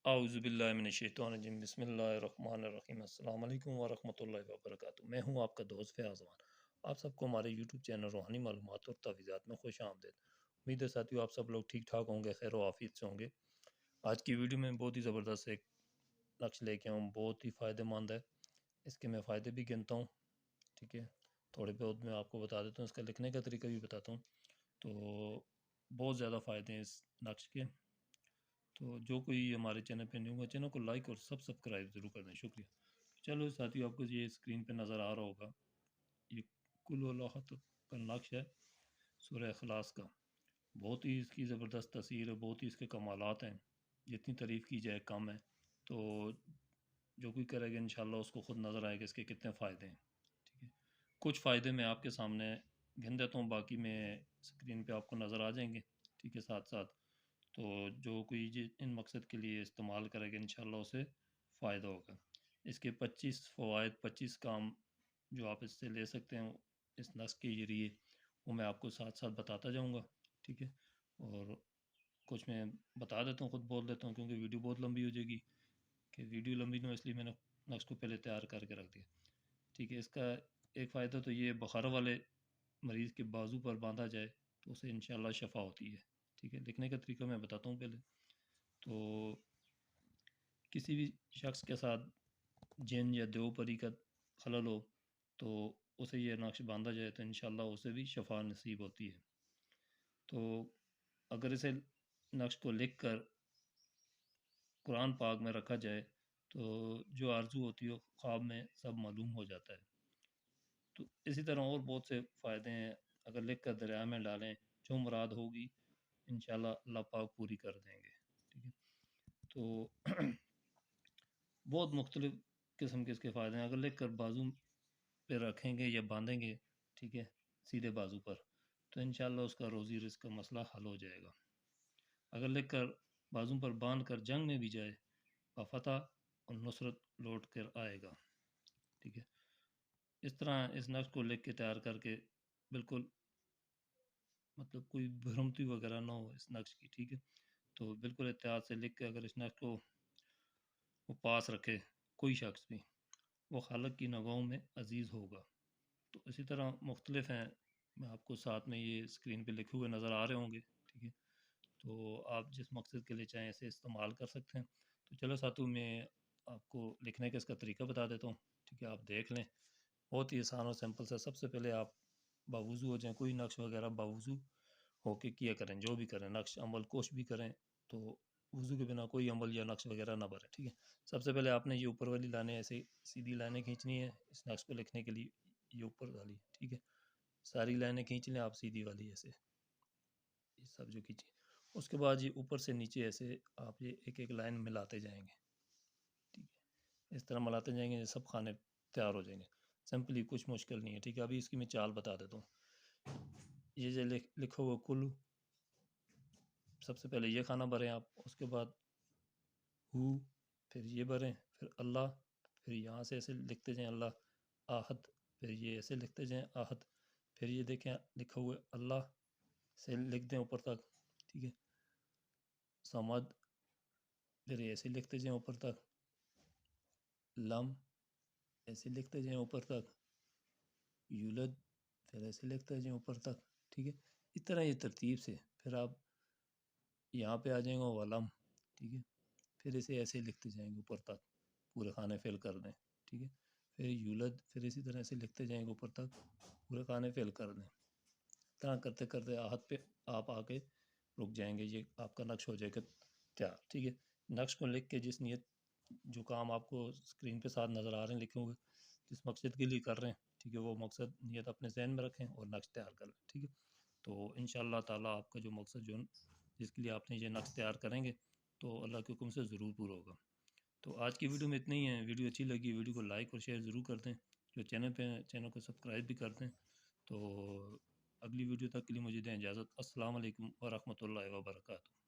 औज़ुबिल्लाहिमिनश्शैतानिर्रजीम बिस्मिल्लाहिर्रहमानिर्रहीम अस्सलाम वालेकुम वरहमतुल्लाहि वबरकातुहू। मैं हूँ आपका दोस्त फ़याज़ अमान। आप सबको हमारे यूट्यूब चैनल रूहानी मालूमात और तहफ़्फ़ीज़ात में खुश आमदीद। उम्मीद है साथियों आप सब लोग ठीक ठाक होंगे, खैर व आफ़ियत से होंगे। आज की वीडियो में बहुत ही ज़बरदस्त एक नक्श लेके आया हूँ, बहुत ही फ़ायदेमंद है। इसके मैं फ़ायदे भी गिनता हूँ, ठीक है। थोड़े बहुत मैं आपको बता देता हूँ, इसका लिखने का तरीका भी बताता हूँ। तो बहुत ज़्यादा फ़ायदे हैं इस नक्श के। तो जो कोई हमारे चैनल पे न्यू है, चैनल को लाइक और सब्सक्राइब ज़रूर कर दें, शुक्रिया। चलो साथियों, आपको ये स्क्रीन पे नज़र आ रहा होगा, ये कुल वल्लाह का नक्श है सूरह इखलास का। बहुत ही इसकी ज़बरदस्त तस्वीर है, बहुत ही इसके कमालात हैं, जितनी तारीफ़ की जाए कम है। तो जो कोई करेगा इंशाल्लाह उसको ख़ुद नज़र आएगा इसके कितने फ़ायदे हैं, ठीक है। कुछ फ़ायदे मैं आपके सामने गिन देता हूँ, बाकी में स्क्रीन पे आपको नज़र आ जाएंगे, ठीक है, साथ साथ। तो जो कोई इन मकसद के लिए इस्तेमाल करेगा इंशाल्लाह उसे फ़ायदा होगा। इसके 25 फ़वाइद, 25 काम जो आप इससे ले सकते हैं इस नस्ख़ के ज़रिए, वो मैं आपको साथ साथ बताता जाऊँगा, ठीक है। और कुछ मैं बता देता हूँ, ख़ुद बोल देता हूँ, क्योंकि वीडियो बहुत लंबी हो जाएगी। कि वीडियो लंबी ना हो, इसलिए मैंने नक्श को पहले तैयार करके रख दिया, ठीक है। इसका एक फ़ायदा तो ये बुखार वाले मरीज़ के बाजू पर बांधा जाए तो उसे इंशाल्लाह शफ़ा होती है, ठीक है। लिखने का तरीका मैं बताता हूँ पहले। तो किसी भी शख्स के साथ जिन या देवपरी का खलल हो तो उसे ये नक्श बांधा जाए तो इंशाल्लाह उसे भी शफ़ा नसीब होती है। तो अगर इसे नक्श को लिख कर कुरान पाक में रखा जाए तो जो आरज़ू होती है ख्वाब में सब मालूम हो जाता है। तो इसी तरह और बहुत से फ़ायदे हैं, अगर लिख कर दरिया में डालें, जो मुराद होगी इंशाल्लाह अल्लाह पाक पूरी कर देंगे, ठीक है। तो बहुत मुख्तलिफ़ किस्म के इसके फ़ायदे हैं। अगर लिख कर बाजू पे रखेंगे या बांधेंगे, ठीक है, सीधे बाजू पर, तो इंशाल्लाह उसका रोज़ी रिज़्क़ का मसला हल हो जाएगा। अगर लिख कर बाजू पर बांध कर जंग में भी जाए, फ़तह और नुसरत लौट कर आएगा, ठीक है। इस तरह इस नक्श को लिख के तैयार करके बिल्कुल मतलब कोई भ्रमती वगैरह ना हो इस नक्श की, ठीक है। तो बिल्कुल एहतियात से लिख के अगर इस नक्श को वो पास रखे कोई शख्स भी, वो खालिक की निगाहों में अज़ीज़ होगा। तो इसी तरह मुख्तलिफ़ हैं, मैं आपको साथ में ये स्क्रीन पे लिखे हुए नज़र आ रहे होंगे, ठीक है। तो आप जिस मकसद के लिए चाहें इसे इस्तेमाल कर सकते हैं। तो चलो साथियों, मैं आपको लिखने का इसका तरीका बता देता हूँ, ठीक है, आप देख लें। बहुत ही आसान और सिंपल सा। सबसे पहले आप बावुज़ू हो जाएँ, कोई नक्श वगैरह बावुज़ू होके किया करें, जो भी करें, नक्श अमल कोश भी करें, तो वज़ू के बिना कोई अमल या नक्श वगैरह ना भरें, ठीक है। सबसे पहले आपने ये ऊपर वाली लाइनें ऐसे सीधी लाइनें खींचनी है इस नक्श को लिखने के लिए, ये ऊपर वाली, ठीक है। सारी लाइनें खींच लें आप सीधी वाली ऐसे, ये सब जो खींची। उसके बाद ये ऊपर से नीचे ऐसे आप ये एक-एक लाइन मिलाते जाएँगे, ठीक है। इस तरह मिलाते जाएँगे, ये सब खाने तैयार हो जाएँगे। सिंपली, कुछ मुश्किल नहीं है, ठीक है। अभी इसकी मैं चाल बता देता हूँ। ये जो लिखा हुआ कुल, सबसे पहले ये खाना भरें आप, उसके बाद हू, फिर ये भरें, फिर अल्लाह, फिर यहाँ से ऐसे लिखते जाएँ अल्लाह, आहद, फिर ये ऐसे लिखते जाएँ आहद, फिर ये देखें लिखा हुआ है अल्लाह से लिख दें ऊपर तक, ठीक है। समद, फिर ऐसे लिखते जाएँ ऊपर तक, लम, ऐसे लिखते जाएँ ऊपर तक, यूलद, फिर ऐसे लिखते जाएँ ऊपर तक, ठीक है। इस तरह ये तरतीब से फिर आप यहाँ पे आ जाएँगे वलम, ठीक है। फिर इसे ऐसे लिखते जाएँगे ऊपर तक, पूरे खाने फिल कर दें, ठीक है। फिर यूलद, फिर इसी तरह से लिखते जाएँगे ऊपर तक, पूरे खाने फिल कर दें। तरह करते करते आहत पे आप आके रुक जाएँगे, ये आपका नक्श हो जाएगा तैयार, ठीक है। नक्श को लिख के जिस नियत जो काम आपको स्क्रीन पे साथ नज़र आ रहे हैं लिखे हुए, जिस मकसद के लिए कर रहे हैं, ठीक है, वो मकसद नियत अपने ज़हन में रखें और नक्श तैयार कर लें, ठीक है। तो इंशाअल्लाह ताला आपका जो मकसद जो जिसके लिए आपने ये नक्श तैयार करेंगे, तो अल्लाह के हुक्म से ज़रूर पूरा होगा। तो आज की वीडियो में इतना ही है। वीडियो अच्छी लगी, वीडियो को लाइक और शेयर ज़रूर कर दें। जो चैनल पे हैं, चैनल को सब्सक्राइब भी कर दें। तो अगली वीडियो तक के लिए मुझे दें इजाज़त। अस्सलाम वालेकुम व रहमतुल्लाहि व बरकातहू।